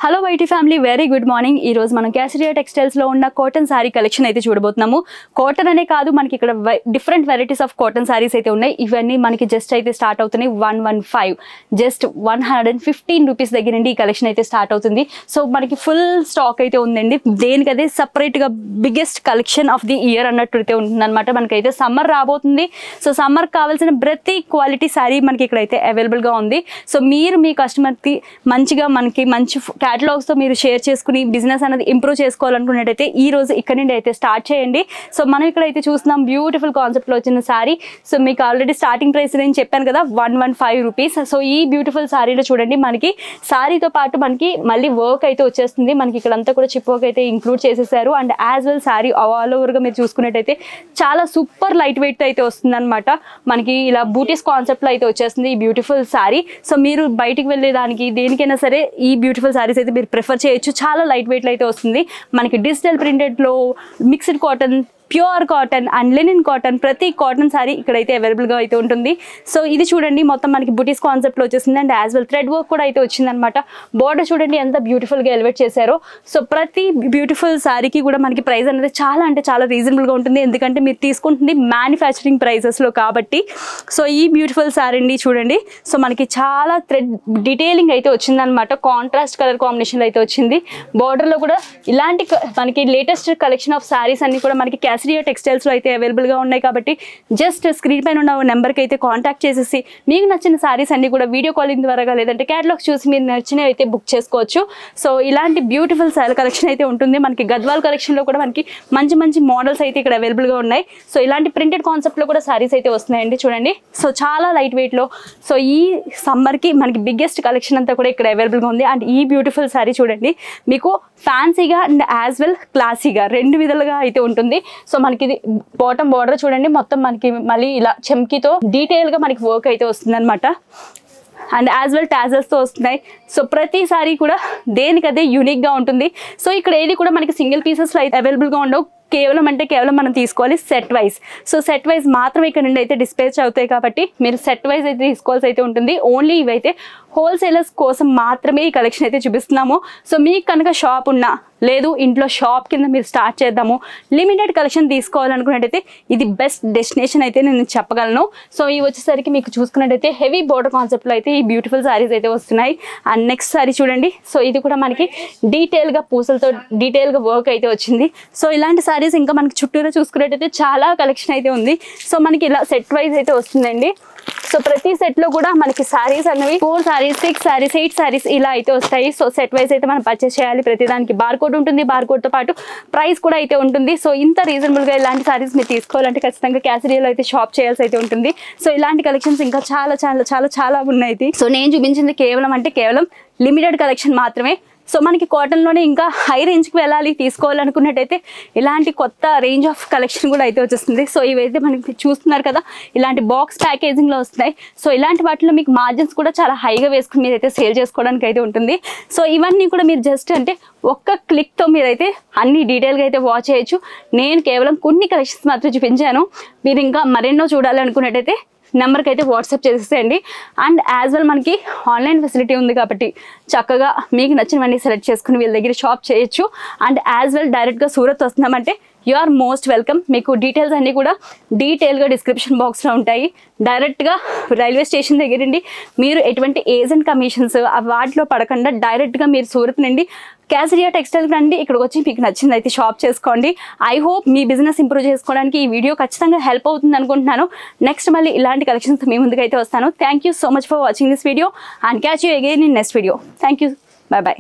Hello YT family, very good morning. ఈ రోజు మనం క్యాసిరియా టెక్స్టైల్స్ లో ఉన్న కాటన్ సారీ కలెక్షన్ అయితే చూడబోతున్నాము. కాటన్ అనే కాదు, మనకి ఇక్కడ different varieties of cotton saris అయితే ఉన్నాయి. ఇవన్నీ మనకి జస్ట్ అయితే స్టార్ట్ అవుతున్నాయి 115, జస్ట్ 115 రూపీస్ దగ్గర నుండి ఈ కలెక్షన్ అయితే స్టార్ట్ అవుతుంది. సో మనకి ఫుల్ స్టాక్ అయితే ఉందండి. దేనికదే సపరేట్ గా biggest collection of the year అన్నట్టు అయితే ఉంటుంది అనమాట. మనకైతే సమ్మర్ రాబోతుంది. సో సమ్మర్ కావాల్సిన ప్రతి క్వాలిటీ సారీ మనకి ఇక్కడైతే అవైలబుల్ గా ఉంది. సో మీరు మీ కస్టమర్ కి మంచిగా మనకి మంచి క్యాటలాగ్స్ తో మీరు షేర్ చేసుకుని బిజినెస్ అనేది ఇంప్రూవ్ చేసుకోవాలనుకున్నట్టయితే ఈ రోజు ఇక్కడ నుండి అయితే స్టార్ట్ చేయండి. సో మనం ఇక్కడైతే చూస్తున్నాం బ్యూటిఫుల్ కాన్సెప్ట్ లో వచ్చిన సారీ. సో మీకు ఆల్రెడీ స్టార్టింగ్ ప్రైస్ నేను చెప్పాను కదా, 115 రూపీస్. సో ఈ బ్యూటిఫుల్ సారీలో చూడండి, మనకి సారీతో పాటు మనకి మళ్ళీ వర్క్ అయితే వచ్చేస్తుంది. మనకి ఇక్కడంతా కూడా చిప్ వర్క్ అయితే ఇంక్లూడ్ చేసేసారు. And as well sorry all over గా మీరు చూసుకున్నట్టయితే చాలా సూపర్ లైట్ వెయిట్ అయితే వస్తుంది అనమాట. మనకి ఇలా బూటీస్ కాన్సెప్ట్ లో అయితే వచ్చేస్తుంది ఈ బ్యూటిఫుల్ సారీ. సో మీరు బయటికి వెళ్ళేదానికి దేనికైనా సరే ఈ బ్యూటిఫుల్ సారీస్ అయితే మీరు ప్రిఫర్ చేయొచ్చు. చాలా లైట్ వెయిట్ లో అయితే వస్తుంది. మనకి డిజిటల్ ప్రింటెడ్ లో mixed cotton, pure cotton and linen cotton, ప్రతి కాటన్ సారీ ఇక్కడైతే అవైలబుల్గా అయితే ఉంటుంది. సో ఇది చూడండి, మొత్తం మనకి బుటీస్ కాన్సెప్ట్లో వచ్చేసింది. And as well thread work కూడా అయితే వచ్చిందనమాట. బోర్డర్ చూడండి ఎంత బ్యూటిఫుల్గా ఎలివేట్ చేశారో. సో ప్రతి బ్యూటిఫుల్ సారీకి కూడా మనకి ప్రైస్ అనేది చాలా అంటే చాలా రీజనబుల్గా ఉంటుంది. ఎందుకంటే మీరు తీసుకుంటుంది మ్యానుఫ్యాక్చరింగ్ ప్రైసెస్లో కాబట్టి. సో ఈ బ్యూటిఫుల్ సారీ అండి చూడండి. సో మనకి చాలా థ్రెడ్ డీటెయిలింగ్ అయితే వచ్చిందనమాట. కాంట్రాస్ట్ కలర్ కాంబినేషన్లో అయితే వచ్చింది. బోర్డర్లో కూడా ఇలాంటి మనకి లేటెస్ట్ కలెక్షన్ ఆఫ్ సారీస్ అన్ని కూడా మనకి క్యాసిరియా టెక్స్టైల్స్ లో అయితే అవైలబుల్ గా ఉన్నాయి. కాబట్టి జస్ట్ స్క్రీన్ పైన ఉన్న నెంబర్కి అయితే కాంటాక్ట్ చేసేసి మీకు నచ్చిన సారీస్ అన్ని కూడా వీడియో కాలింగ్ ద్వారా లేదంటే క్యాటలాగ్స్ చూసి మీరు నచ్చినవి అయితే బుక్ చేసుకోవచ్చు. సో ఇలాంటి బ్యూటిఫుల్ సారీ కలెక్షన్ అయితే ఉంటుంది. మనకి గద్వాల్ కలెక్షన్ లో కూడా మనకి మంచి మంచి మోడల్స్ అయితే ఇక్కడ అవైలబుల్ గా ఉన్నాయి. సో ఇలాంటి ప్రింటెడ్ కాన్సెప్ట్ లో కూడా సారీస్ అయితే వస్తున్నాయండి చూడండి. సో చాలా లైట్ వెయిట్ లో. సో ఈ సమ్మర్ కి మనకి బిగ్గెస్ట్ కలెక్షన్ అంతా కూడా ఇక్కడ అవైలబుల్ గా ఉంది. అండ్ ఈ బ్యూటిఫుల్ సారీ చూడండి, మీకు ఫ్యాన్సీగా అండ్ యాజ్ వెల్ క్లాసీగా రెండు విధాలుగా అయితే ఉంటుంది. సో మనకి ఇది బాటమ్ బార్డర్ చూడండి, మొత్తం మనకి మళ్ళీ ఇలా చెమ్కీతో డీటెయిల్ గా మనకి వర్క్ అయితే వస్తుంది అనమాట. అండ్ యాజ్ వెల్ టాజల్స్ తో వస్తున్నాయి. సో ప్రతి సారీ కూడా దేనికదే యూనిక్ గా ఉంటుంది. సో ఇక్కడ ఏది కూడా మనకి సింగిల్ పీసెస్ లో అయితే అవైలబుల్ గా ఉండవు. కేవలం మనం తీసుకోవాలి set wise. So set wise మాత్రమే ఇక్కడ నుండి అయితే డిస్పాచ్ అవుతాయి. కాబట్టి మీరు సెట్ వైజ్ అయితే తీసుకోవాల్సి అయితే ఉంటుంది. ఓన్లీ ఇవైతే హోల్సేలర్స్ కోసం మాత్రమే ఈ కలెక్షన్ అయితే చూపిస్తున్నాము. సో మీకు కనుక షాప్ ఉన్నా, లేదు ఇంట్లో షాప్ కింద మీరు స్టార్ట్ చేద్దాము, లిమిటెడ్ కలెక్షన్ తీసుకోవాలనుకున్నట్టయితే ఇది బెస్ట్ డెస్టినేషన్ అయితే నేను చెప్పగలను. సో ఇవి వచ్చేసరికి మీకు చూసుకున్నట్టయితే హెవీ బోర్డర్ కాన్సెప్ట్లో అయితే ఈ బ్యూటిఫుల్ సారీస్ అయితే వస్తున్నాయి. అండ్ నెక్స్ట్ సారీ చూడండి. సో ఇది కూడా మనకి డీటెయిల్గా పూసలతో డీటెయిల్గా వర్క్ అయితే వచ్చింది. సో ఇలాంటి సారీస్ ఇంకా మనకి చుట్టూరా చూసుకున్నట్టయితే చాలా కలెక్షన్ అయితే ఉంది. సో మనకి ఇలా సెట్ వైజ్ అయితే వస్తుందండి. సో ప్రతి సెట్ లో కూడా మనకి సారీస్ అనేవి 4 సారీస్, 6 సారీస్, 8 సారీస్ ఇలా అయితే వస్తాయి. సో సెట్ వైజ్ అయితే మనం పర్చేస్ చేయాలి. ప్రతి దానికి బార్ కోడ్ ఉంటుంది. బార్ కోడ్ తో పాటు ప్రైస్ కూడా అయితే ఉంటుంది. సో ఇంత రీజనబుల్ గా ఇలాంటి సారీస్ మీరు తీసుకోవాలంటే ఖచ్చితంగా క్యాసిరియాలో అయితే షాప్ చేయాల్సి అయితే ఉంటుంది. సో ఇలాంటి కలెక్షన్స్ ఇంకా చాలా చాలా చాలా చాలా ఉన్నాయి. సో నేను చూపించింది కేవలం లిమిటెడ్ కలెక్షన్ మాత్రమే. సో మనకి కాటన్లోనే ఇంకా హై రేంజ్కి వెళ్ళాలి తీసుకోవాలనుకున్నట్టయితే ఇలాంటి కొత్త రేంజ్ ఆఫ్ కలెక్షన్ కూడా అయితే వచ్చేస్తుంది. సో ఇవైతే మనకి చూస్తున్నారు కదా, ఇలాంటి బాక్స్ ప్యాకేజింగ్లో వస్తున్నాయి. సో ఇలాంటి వాటిలో మీకు మార్జిన్స్ కూడా చాలా హైగా వేసుకుని మీరైతే సేల్ చేసుకోవడానికి అయితే ఉంటుంది. సో ఇవన్నీ కూడా మీరు జస్ట్ అంటే ఒక్క క్లిక్తో మీరైతే అన్ని డీటెయిల్గా అయితే వాచ్ చేయొచ్చు. నేను కేవలం కొన్ని కలెక్షన్స్ మాత్రం చూపించాను. మీరు ఇంకా మరెన్నో చూడాలి అనుకున్నట్టయితే నెంబర్కి అయితే వాట్సాప్ చేసేసేయండి. అండ్ యాజ్ వెల్ మనకి ఆన్లైన్ ఫెసిలిటీ ఉంది కాబట్టి చక్కగా మీకు నచ్చినవన్నీ సెలెక్ట్ చేసుకుని వీళ్ళ దగ్గర షాప్ చేయొచ్చు. అండ్ యాజ్ వెల్ డైరెక్ట్గా సూరత్ వస్తున్నామంటే యు ఆర్ మోస్ట్ వెల్కమ్. మీకు డీటెయిల్స్ అన్నీ కూడా డీటెయిల్గా డిస్క్రిప్షన్ బాక్స్లో ఉంటాయి. డైరెక్ట్గా రైల్వే స్టేషన్ దగ్గర నుండి మీరు ఎటువంటి ఏజెంట్ కమిషన్స్ వాటిలో పడకుండా డైరెక్ట్గా మీరు సూరత్ నుండి క్యాసిరియా టెక్స్టైల్ రండి. ఇక్కడికి వచ్చి మీకు నచ్చింది అయితే షాప్ చేసుకోండి. I hope me business improve చేసుకోవడానికి ఈ వీడియో ఖచ్చితంగా హెల్ప్ అవుతుంది అనుకుంటున్నాను. నెక్స్ట్ మళ్ళీ ఇలాంటి కలెక్షన్స్ మీ ముందుకైతే వస్తాను. Thank you so much for watching this video and catch you again in next video. Thank you. By by.